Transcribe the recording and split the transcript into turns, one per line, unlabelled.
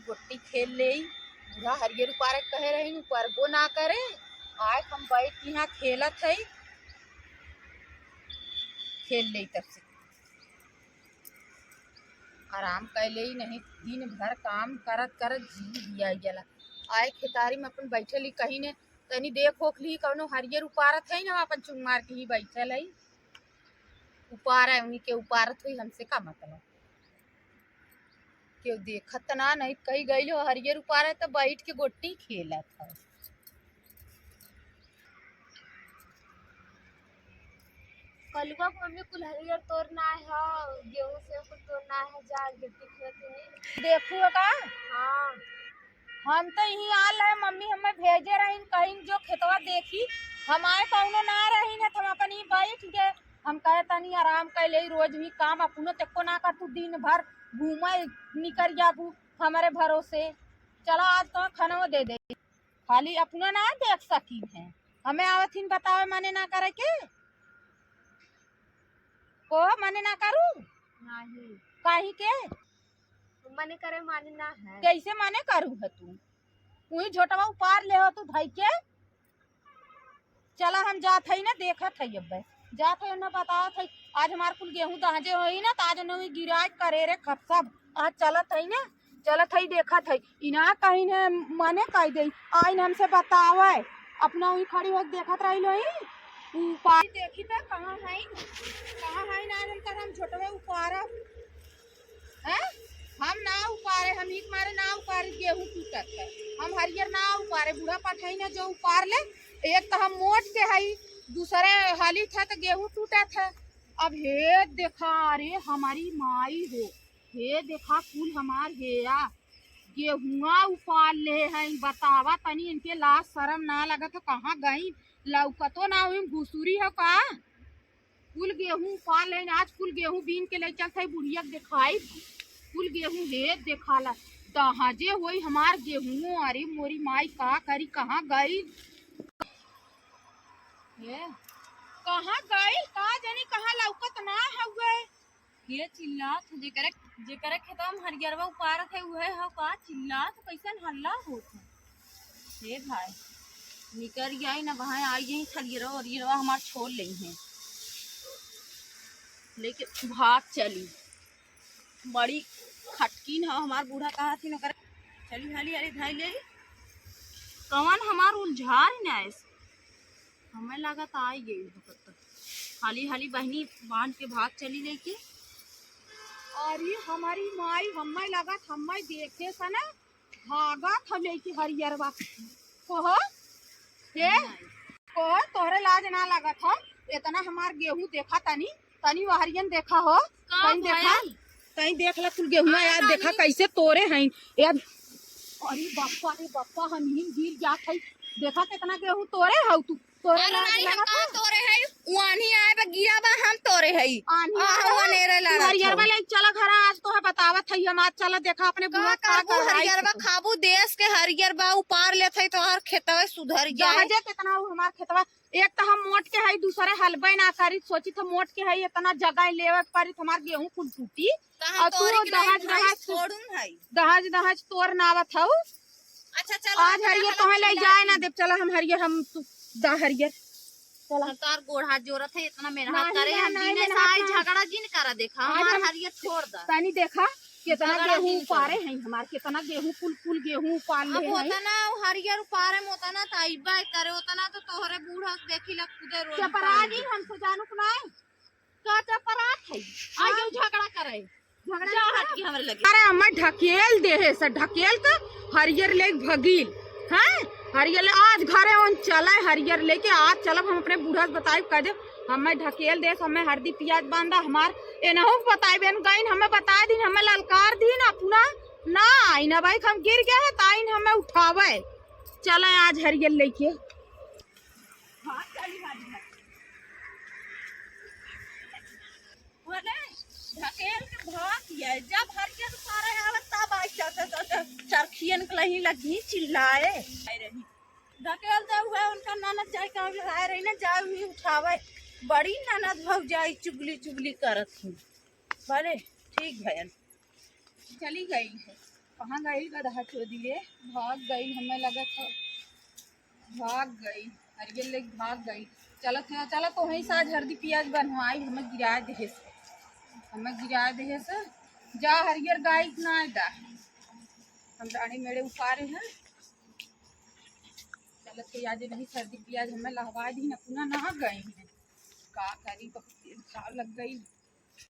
तनी गोटी खेल ले। बूढ़ा हरियर उपारे कहे रही ऊपर वो ना करे। आज हम बैठ यहाँ खेलत है, खेल ले तब से आराम कर ले। नहीं दिन भर काम करत करत जी दिया जला। आए खेतारी में अपन बैठे ली कहीं ने तनी देख ओख ली कौनो हरियर उपारत है ना, अपन चुंग मार के ही बैठल है। उपार है उन्हीं के उपारत हुई, हमसे का मतलब। क्यों देखत ना नहीं कहीं गई हो हरियर उपारे तो बैठ के गोटी खेलत है।
कलुआ को मम्मी कुल हरियर तोड़ना है, गेहूं से कुछ तोड़ना है, जा गिट्टी खेत है।
देखो का
हाँ
हम तो यही आल है, मम्मी हमें भेजे रही कहीं जो खेतवा देखी हमारे कौनो ना रही न, हम अपन ही बैठ गए। हम कहे तनी आराम कर ले, रोज भी काम अपनो तको ना कर, तू दिन भर घूमे निकल जाबू हमारे भरोसे। चला आज तो खाना दे दे, खाली अपना ना देख सकी है, हमें आवथिन बतावे मने ना करे के को मने ना करू
नहीं
काहे के
मने करे माने ना है।
कैसे मने करू है तू वही झोटवा उपार ले हो तू भाई के। चला हम जात है ना देखत है, अब जात है ना बतावत है। आज हमार कुल गेहूं दहजे होई ना, ताज न गिराज करे रे खप सब आज चलत है ना, चलत है देखत है। इना कहीं ने मने कह दे आइन हमसे बतावे, अपना वही खड़ी होके देखत रही लो ऊपर देखी पे कहाँ है ना हम छोटवे उपारा हैं। हम ना उपारे, हम ही मारे ना उपारे, गेहूं टूटत है हम हरियर ना उपारे। बूढ़ा पठाई ना जो उपार ले, एक तो हम मोट के हई, दूसरे हाली था तो गेहूं टूटा था। अब हे देखा अरे हमारी माई हो, हे देखा कुल हमार हेया गेहुआ उपार ले हैं। बतावा तनी इनके लाज शरम ना लगा तो कहाँ गई लौकतो ना हुई घुसूरी है का। कुल गेहूं उपार ले, आज कुल गेहूं बीन के ले चलते बुढ़िया दिखाई कुल गेहूं हे देखाला दहाजे होई हमार गेहूं। अरे मोरी माई का करी कहाँ गई कहाँ गई का जानी कहाँ लौकत ना हुए।
ये चिल्लात जेकरे खेतवा में हरियरवा उपारत है उहे ह का चिल्लात कैसन हल्ला होत है। हे भाई निकर आई ना वहाँ आई यही हरियरवा हरियरवा हमार छोड़ ली है, लेकिन भाग चली बड़ी खटकीन है हमार। बूढ़ा कहा थी नकर चली हाली हाली धाई ले कवन हमार उलझार ना ऐसे हमें लगा था आई गई तो हाली हाली बहनी बांध के भाग चली लेके।
अरे हमारी माई हमें लगा हमें देखे सा ना भागा था लेके हरियरवा को हे को तोहरे लाज ना लगा था। इतना हमार गेहूं देखा तनी तनी हरियन देखा हो कहीं देखा कहीं देख ला कुल गेहूं यार देखा कैसे तोरे हैं यार। अरे बप्पा हम ही गिर जात है, देखा कितना गेहूं तोरे हो तू तोरे
तोरे है वानी आए बा गिरा बा हम तोरे है
हरियरवा ले चला घर आज तो है बतावत है हम आज चला देखा अपने बुआ का कर
हरियरवा खाबू देश के हरियरवा उपार ले थे तो हर खेतवा सुधर जाए।
कितना हमार खेतवा एक तो हम मोट के है, दूसरे हलबे ना करी सोची तो मोट के है इतना जगह लेवे परी हमार गेहूं कुल टूटी और तू दहज तोर नावत हऊ।
अच्छा चल
आज हरियर तो ले जाए ना देव चला हम हरियर हम दा हरियर
चला तार गोड़ हाथ जोरत है इतना मेहनत करे हम दिन साई झगड़ा जिन करा देखा हमार हरियर छोड़ दा
तनी देखा कितना गेहूं उपारे हैं हमार कितना गेहूं कुल गेहूं उपार ले हैं।
होता ना हरियर उपारे में होता ना ताइबा करे होता ना तो तोहरे बूढ़ा देखी लग खुदे रोज
चपरानी हमसे जानू ना
का चपरात है आज झगड़ा करे झगड़ा हट के हमरे लगे।
अरे हमें ढकेल दे है से ढकेल के हरियर ले भगील हैं। हरियर ले आज घरे on चला हरियर लेके आज चलब हम अपने बूढ़ा से बताई कह दे हमें ढकेल दे हमें हरदी प्याज बांधा हमार एनहु बताई बेन गईन हमें बता दिन हमें ललकार दिन अपना ना आई ना भाई हम गिर गए है ताइन हमें उठावे चला आज हरियर लेके
ढकेल के भाग ये जब हरियर उपारे आवत तब आई चरखियन के लही लगी चिल्लाए रही ढकेल दे हुए उनका ननद जाए कहाँ आए रही ना जाए ही उठावे बड़ी ननद भग जाई चुगली चुगली करत थी भले ठीक भैया चली गई है
कहाँ गई गधा चोदी रे? भाग गई, हमें लगा था भाग गई। हरियर ले भाग गई। चलत तो वहीं साज हल्दी प्याज बनवाई, हमें गिरा दे से, हमें गिरा दे से। जा हरियर गाय ना दा, हम रानी मेरे उपारे हैं। चलत के आज नहीं सर्दी प्याज हमें लहवा दी न, पुनः नहा गई हैं। का करी, लग गई।